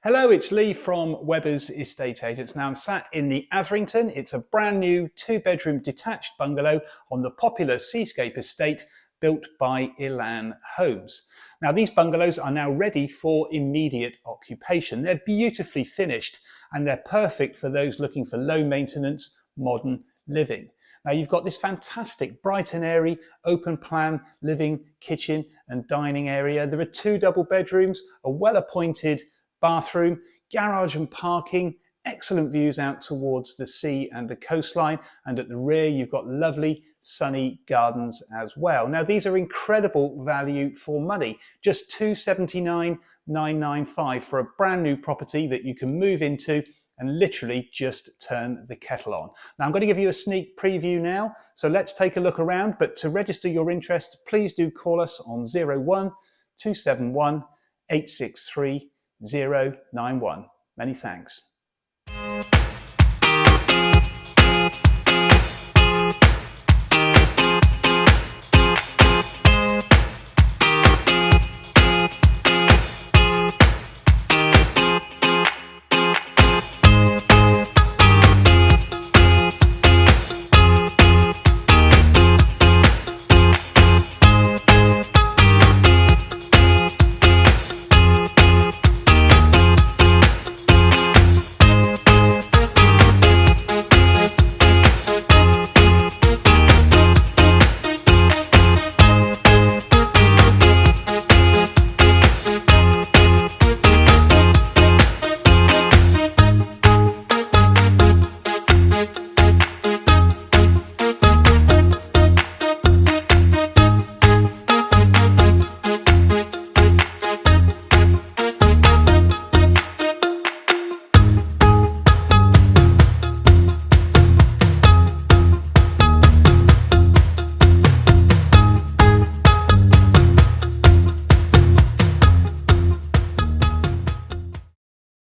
Hello, it's Lee from Webber's Estate Agents. Now I'm sat in the Atherington. It's a brand new 2-bedroom detached bungalow on the popular Seascape Estate built by Elan Homes. Now these bungalows are now ready for immediate occupation. They're beautifully finished and they're perfect for those looking for low maintenance, modern living. Now you've got this fantastic bright and airy open plan living, kitchen and dining area. There are 2 double bedrooms, a well appointed bathroom, garage and parking, excellent views out towards the sea and the coastline, and at the rear you've got lovely sunny gardens as well. Now these are incredible value for money, just $279,995 for a brand new property that you can move into and literally just turn the kettle on. Now I'm going to give you a sneak preview now, so let's take a look around, but to register your interest please do call us on 01 271 863 091. Many thanks.